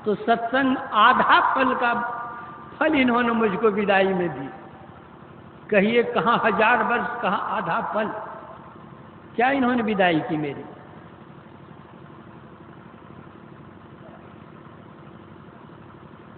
तो सत्संग आधा फल का फल इन्होंने मुझको विदाई में दी। कहिए कहाँ 1000 वर्ष, कहाँ आधा फल, क्या इन्होंने विदाई की मेरी।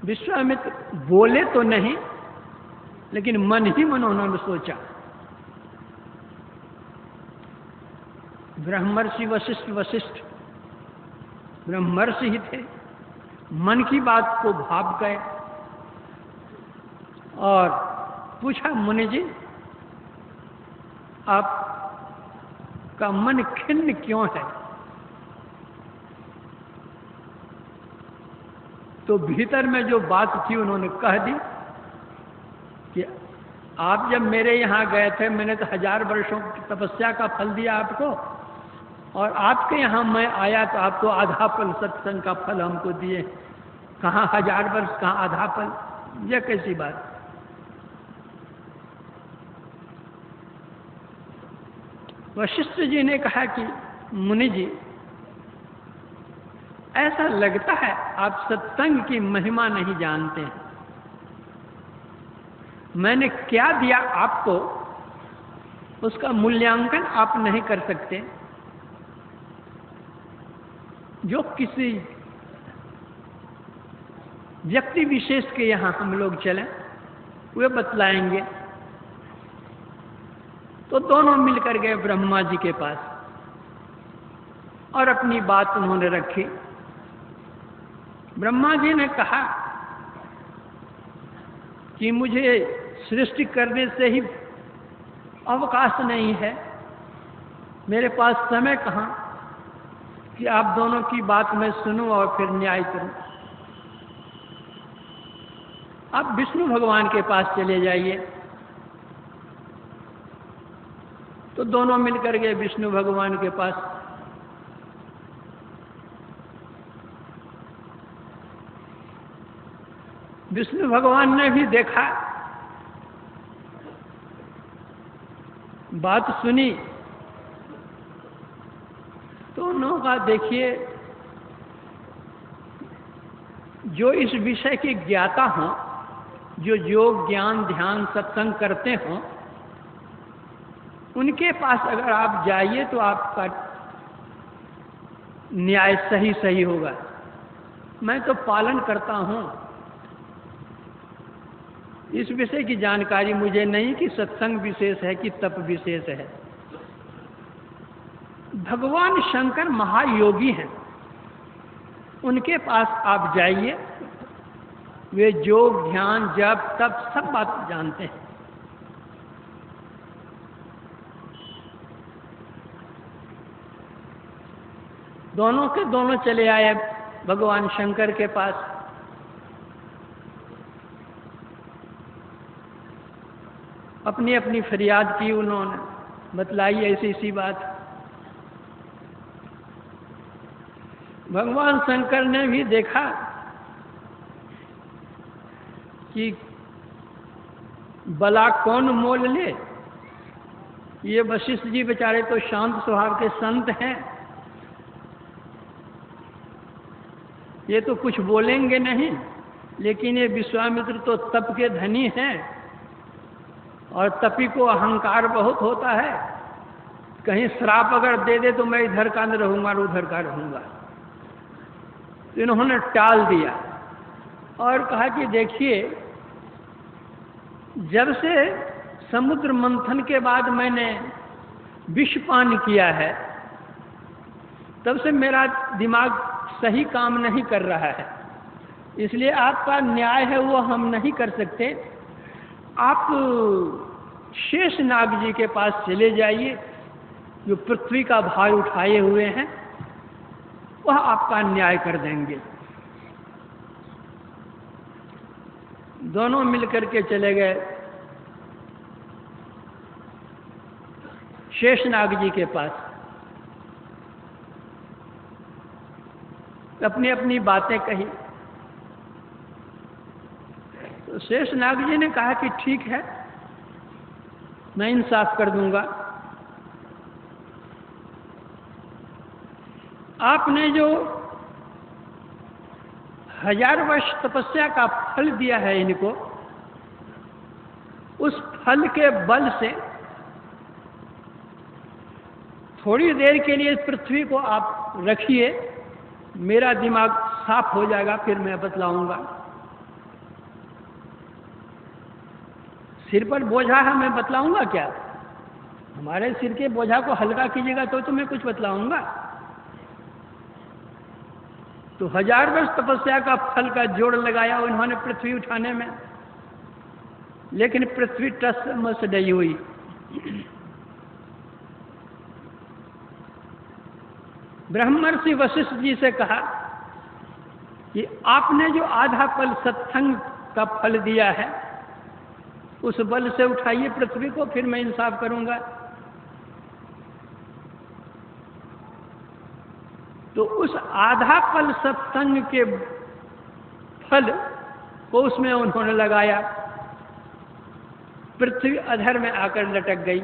विश्वामित्र बोले तो नहीं, लेकिन मन ही मन उन्होंने सोचा। ब्रह्मर्षि वशिष्ठ ब्रह्मर्षि ही थे, मन की बात को भाप गए और पूछा, मुनि जी आपका मन खिन्न क्यों है? तो भीतर में जो बात थी उन्होंने कह दी कि आप जब मेरे यहाँ गए थे, मैंने तो 1000 वर्षों की तपस्या का फल दिया आपको, और आपके यहाँ मैं आया तो आपको आधा फल सत्संग का फल हमको दिए। कहाँ 1000 वर्ष, कहाँ आधा फल, यह कैसी बात। वशिष्ठ जी ने कहा कि मुनि जी, ऐसा लगता है आप सत्संग की महिमा नहीं जानते हैं। मैंने क्या दिया आपको, उसका मूल्यांकन आप नहीं कर सकते। जो किसी व्यक्ति विशेष के यहाँ हम लोग चलें, वे बतलाएंगे। तो दोनों मिलकर गए ब्रह्मा जी के पास और अपनी बात उन्होंने रखी। ब्रह्मा जी ने कहा कि मुझे सृष्टि करने से ही अवकाश नहीं है, मेरे पास समय कहाँ कि आप दोनों की बात मैं सुनूं और फिर न्याय करूं। आप विष्णु भगवान के पास चले जाइए। तो दोनों मिलकर गए विष्णु भगवान के पास। विष्णु भगवान ने भी देखा, बात सुनी, तो उन्होंने कहा, देखिए जो इस विषय के ज्ञाता हों, जो योग ज्ञान ध्यान सत्संग करते हों, उनके पास अगर आप जाइए तो आपका न्याय सही सही होगा। मैं तो पालन करता हूं, इस विषय की जानकारी मुझे नहीं कि सत्संग विशेष है कि तप विशेष है। भगवान शंकर महायोगी हैं, उनके पास आप जाइए, वे योग ध्यान जप तप सब बात जानते हैं। दोनों के दोनों चले आए भगवान शंकर के पास। अपनी अपनी फरियाद की उन्होंने, बतलाई ऐसी सी बात। भगवान शंकर ने भी देखा कि भला कौन मोल ले, ये वशिष्ठ जी बेचारे तो शांत स्वभाव के संत हैं, ये तो कुछ बोलेंगे नहीं, लेकिन ये विश्वामित्र तो तप के धनी हैं और तपी को अहंकार बहुत होता है। कहीं श्राप अगर दे दे तो मैं इधर का न रहूंगा और उधर का रहूंगा। तो इन्होंने टाल दिया और कहा कि देखिए, जब से समुद्र मंथन के बाद मैंने विष पान किया है, तब से मेरा दिमाग सही काम नहीं कर रहा है, इसलिए आपका न्याय है वो हम नहीं कर सकते। आप शेषनाग जी के पास चले जाइए, जो पृथ्वी का भार उठाए हुए हैं, वह आपका न्याय कर देंगे। दोनों मिलकर के चले गए शेषनाग जी के पास। अपनी अपनी बातें कही। तो शेषनाग जी ने कहा कि ठीक है, मैं इंसाफ कर दूंगा। आपने जो 1000 वर्ष तपस्या का फल दिया है इनको, उस फल के बल से थोड़ी देर के लिए पृथ्वी को आप रखिए, मेरा दिमाग साफ हो जाएगा, फिर मैं बतलाऊंगा। सिर पर बोझा है, मैं बतलाऊंगा क्या? हमारे सिर के बोझा को हल्का कीजिएगा तो मैं कुछ बतलाऊंगा। तो 1000 वर्ष तपस्या का फल का जोड़ लगाया उन्होंने पृथ्वी उठाने में, लेकिन पृथ्वी टस मस नहीं हुई। ब्रह्मर्षि वशिष्ठ जी से कहा कि आपने जो आधा फल सत्संग का फल दिया है, उस बल से उठाइए पृथ्वी को, फिर मैं इंसाफ करूंगा। तो उस आधा फल सत्संग के फल को उसमें उन्होंने लगाया, पृथ्वी अधर में आकर लटक गई,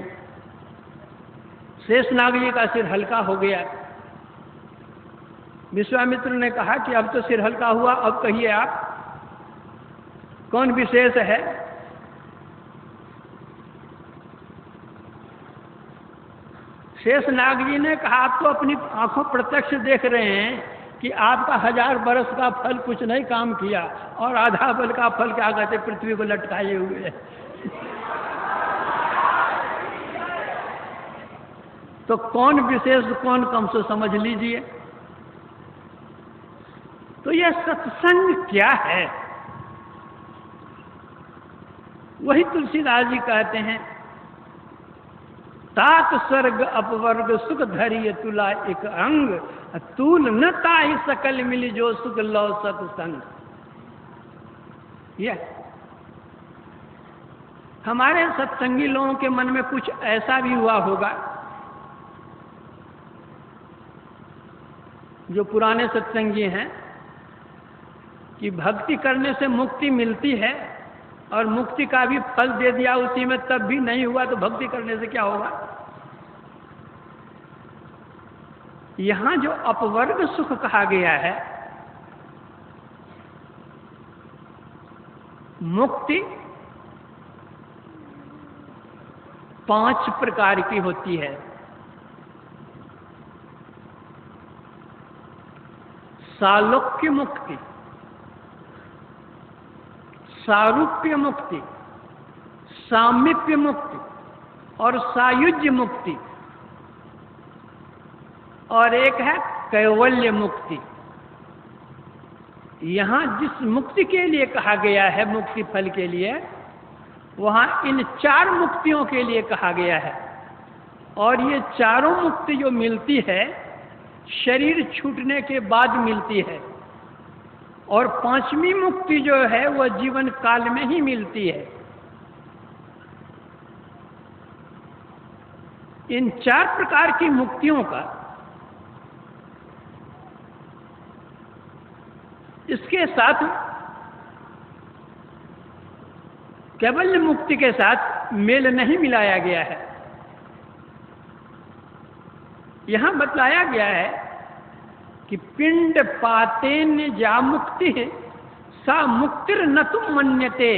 शेषनाग जी का सिर हल्का हो गया। विश्वामित्र ने कहा कि अब तो सिर हल्का हुआ, अब कहिए आप कौन विशेष है? शेषनाग जी ने कहा आप तो अपनी आंखों प्रत्यक्ष देख रहे हैं कि आपका 1000 बरस का फल कुछ नहीं काम किया, और आधा बल का फल क्या कहते पृथ्वी को लटकाए हुए है। तो कौन विशेष कौन कम से समझ लीजिए। तो यह सत्संग क्या है? वही तुलसीदास जी कहते हैं, तात स्वर्ग अपवर्ग सुख धरिय तुला एक अंग, तूल न ताहि सकल मिली जो सुख लो सत्संग। यह हमारे सत्संगी लोगों के मन में कुछ ऐसा भी हुआ होगा, जो पुराने सत्संगी हैं, कि भक्ति करने से मुक्ति मिलती है, और मुक्ति का भी फल दे दिया उसी में, तब भी नहीं हुआ तो भक्ति करने से क्या होगा? यहां जो अपवर्ग सुख कहा गया है, मुक्ति 5 प्रकार की होती है। सालोक्य मुक्ति, सारूप्य मुक्ति, सामीप्य मुक्ति और सायुज्य मुक्ति, और एक है कैवल्य मुक्ति। यहां जिस मुक्ति के लिए कहा गया है, मुक्ति फल के लिए, वहां इन 4 मुक्तियों के लिए कहा गया है। और ये चारों मुक्ति जो मिलती है, शरीर छूटने के बाद मिलती है, और 5वीं मुक्ति जो है वह जीवन काल में ही मिलती है। इन 4 प्रकार की मुक्तियों का इसके साथ, कैवल्य मुक्ति के साथ मेल नहीं मिलाया गया है। यहां बतलाया गया है कि पिंड पातेन जा मुक्ति सा मुक्तिर न तुम मन्यते।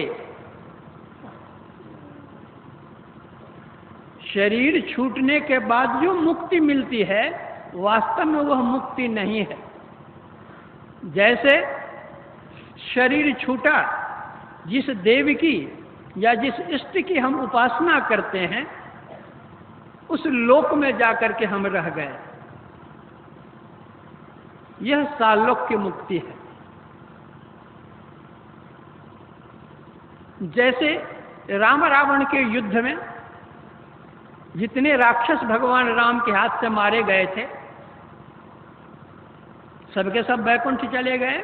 शरीर छूटने के बाद जो मुक्ति मिलती है, वास्तव में वह मुक्ति नहीं है। जैसे शरीर छूटा, जिस देव की या जिस इष्ट की हम उपासना करते हैं, उस लोक में जाकर के हम रह गए, यह सालोक्य मुक्ति है। जैसे राम रावण के युद्ध में जितने राक्षस भगवान राम के हाथ से मारे गए थे, सबके सब वैकुंठ चले गए,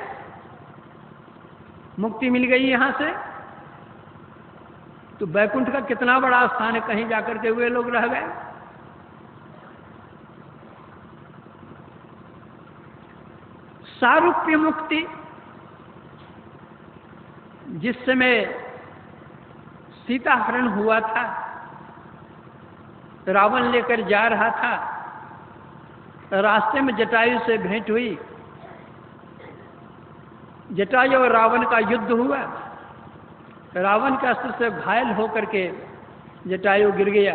मुक्ति मिल गई यहां से। तो वैकुंठ का कितना बड़ा स्थान है, कहीं जाकर के वे लोग रह गए। सारूप्य मुक्ति, जिस समय सीता हरण हुआ था, रावण लेकर जा रहा था, रास्ते में जटायु से भेंट हुई। जटायु और रावण का युद्ध हुआ। रावण के अस्त्र से घायल होकर के जटायु गिर गया।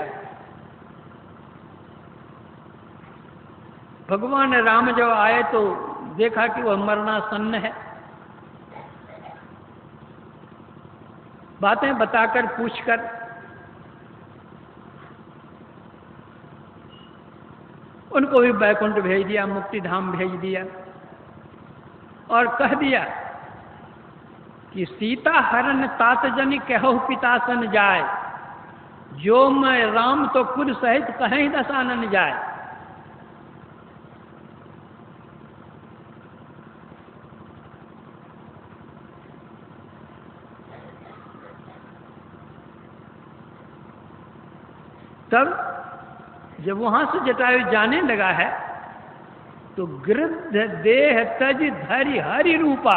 भगवान राम जब आए तो देखा कि वह मरणासन्न है। बातें बताकर पूछकर उनको भी बैकुंठ भेज दिया, मुक्ति धाम भेज दिया और कह दिया कि सीता हरण तात जन कहु पिता सन जाए, जो मैं राम तो खुद सहित कहीं दसानन जाए। तब जब वहां से जटायु जाने लगा है तो गृध्र देह तज धरि हरि रूपा,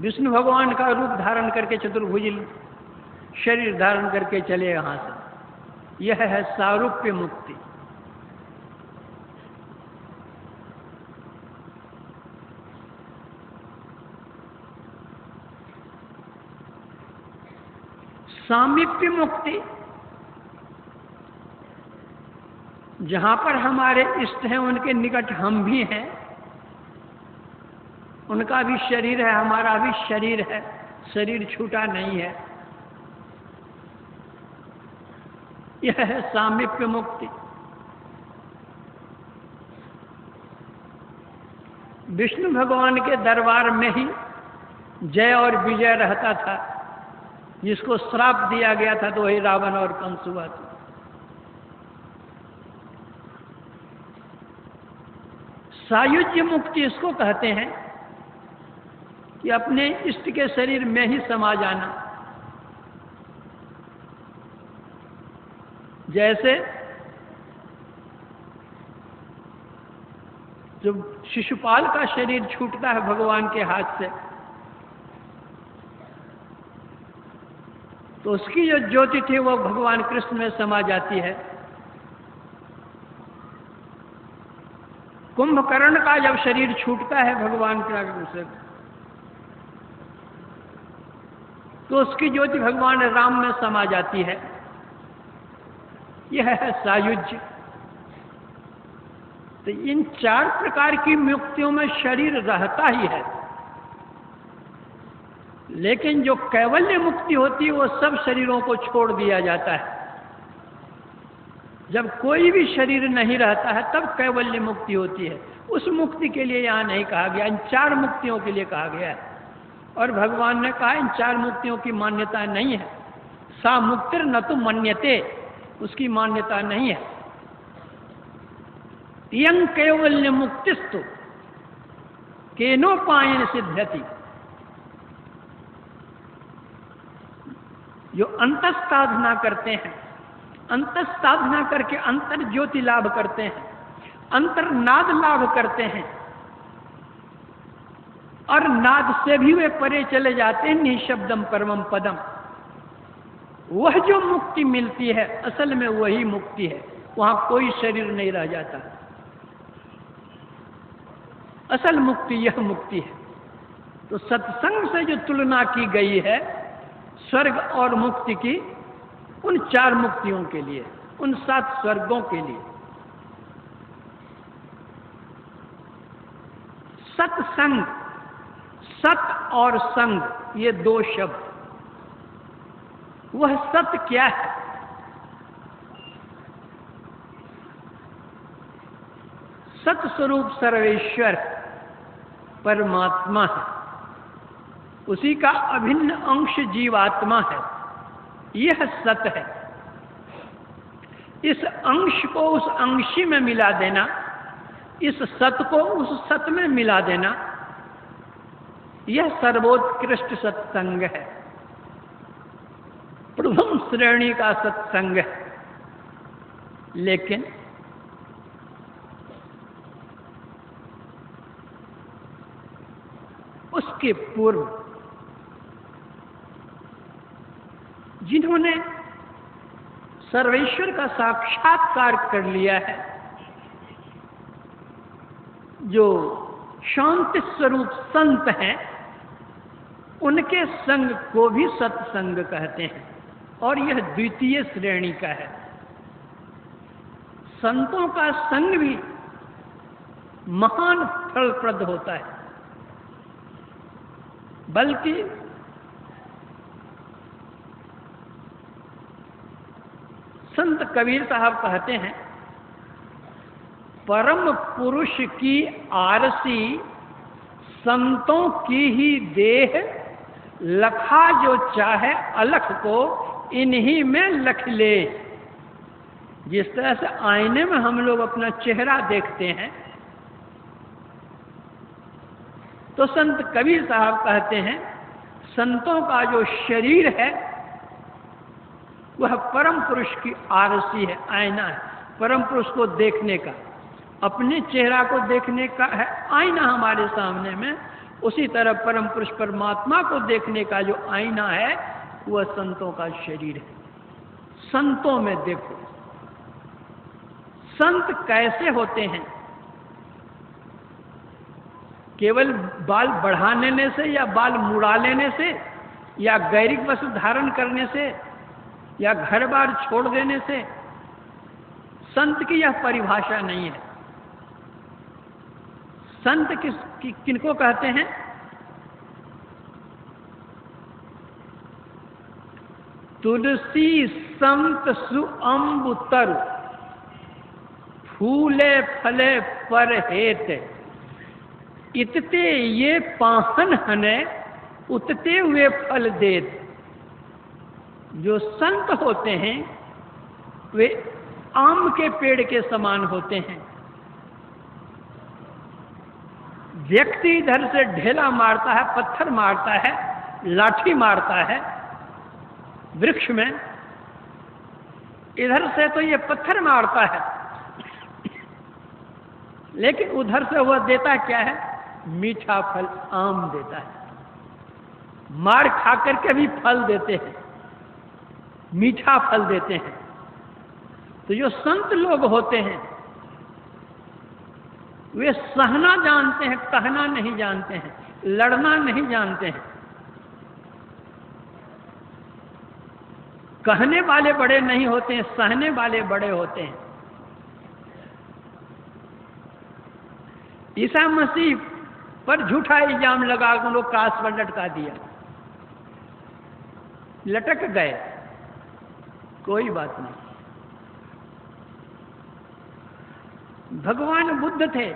विष्णु भगवान का रूप धारण करके चतुर्भुज शरीर धारण करके चले यहां से। यह है सारूप्य मुक्ति। सामीप्य मुक्ति, जहां पर हमारे इष्ट हैं उनके निकट हम भी हैं, उनका भी शरीर है, हमारा भी शरीर है, शरीर छूटा नहीं है। यह है सामीप्य मुक्ति। विष्णु भगवान के दरबार में ही जय और विजय रहता था। जिसको श्राप दिया गया था तो वही रावण और कंस हुआ था। सायुज्य मुक्ति इसको कहते हैं कि अपने इष्ट के शरीर में ही समा जाना। जैसे जब शिशुपाल का शरीर छूटता है भगवान के हाथ से तो उसकी जो ज्योति थी वो भगवान कृष्ण में समा जाती है। कुंभकर्ण का जब शरीर छूटता है भगवान के से तो उसकी ज्योति भगवान राम में समा जाती है। यह है सायुज्य। तो इन 4 प्रकार की मुक्तियों में शरीर रहता ही है, लेकिन जो कैवल्य मुक्ति होती है वो सब शरीरों को छोड़ दिया जाता है। जब कोई भी शरीर नहीं रहता है तब कैवल्य मुक्ति होती है। उस मुक्ति के लिए यहां नहीं कहा गया, इन 4 मुक्तियों के लिए कहा गया है। और भगवान ने कहा इन 4 मुक्तियों की मान्यता नहीं है। सा मुक्तिर न तो मन्यते, उसकी मान्यता नहीं है। यं कैवल्य मुक्तिस्तु केनोपायन सिद्ध्यति, जो अंतः साधना करते हैं, अंतः साधना करके अंतर ज्योति लाभ करते हैं, अंतर नाद लाभ करते हैं और नाद से भी वे परे चले जाते हैं निःशब्दम परमम पदम। वह जो मुक्ति मिलती है असल में वही मुक्ति है, वहां कोई शरीर नहीं रह जाता। असल मुक्ति यह मुक्ति है। तो सत्संग से जो तुलना की गई है स्वर्ग और मुक्ति की, उन 4 मुक्तियों के लिए, उन 7 स्वर्गों के लिए। सत्संग, सत और संग ये 2 शब्द। वह सत क्या है? सत स्वरूप सर्वेश्वर परमात्मा है, उसी का अभिन्न अंश जीवात्मा है। यह सत है। इस अंश को उस अंशी में मिला देना, इस सत को उस सत में मिला देना, यह सर्वोत्कृष्ट सत्संग है, प्रथम श्रेणी का सत्संग है। लेकिन उसके पूर्व जिन्होंने सर्वेश्वर का साक्षात्कार कर लिया है, जो शांति स्वरूप संत हैं, उनके संग को भी सत्संग कहते हैं, और यह द्वितीय श्रेणी का है। संतों का संग भी महान फलप्रद होता है। बल्कि संत कबीर साहब कहते हैं, परम पुरुष की आरसी संतों की ही देह, लखा जो चाहे अलख को इन्हीं में लख ले। जिस तरह से आईने में हम लोग अपना चेहरा देखते हैं, तो संत कबीर साहब कहते हैं संतों का जो शरीर है वह परम पुरुष की आरसी है, आईना है। परम पुरुष को देखने का, अपने चेहरा को देखने का है आईना हमारे सामने में, उसी तरह परम पुरुष परमात्मा को देखने का जो आईना है वह संतों का शरीर है। संतों में देखो, संत कैसे होते हैं? केवल बाल बढ़ा लेने से या बाल मुड़ा लेने से या गैरिक वस्त्र धारण करने से या घर बार छोड़ देने से संत की यह परिभाषा नहीं है। संत किनको कहते हैं? तुलसी संत सुअंबु तरु, फूले फले पर हेत, इतते ये पाहन हने, उतते हुए फल देत। जो संत होते हैं वे आम के पेड़ के समान होते हैं। व्यक्ति इधर से ढेला मारता है, पत्थर मारता है, लाठी मारता है वृक्ष में, इधर से तो ये पत्थर मारता है, लेकिन उधर से वह देता क्या है? मीठा फल, आम देता है। मार खा करके भी फल देते हैं, मीठा फल देते हैं। तो जो संत लोग होते हैं वे सहना जानते हैं, कहना नहीं जानते हैं, लड़ना नहीं जानते हैं। कहने वाले बड़े नहीं होते हैं, सहने वाले बड़े होते हैं। ईसा मसीह पर झूठा इल्जाम लगा उन लोग क्रास पर लटका दिया, लटक गए, कोई बात नहीं। भगवान बुद्ध थे,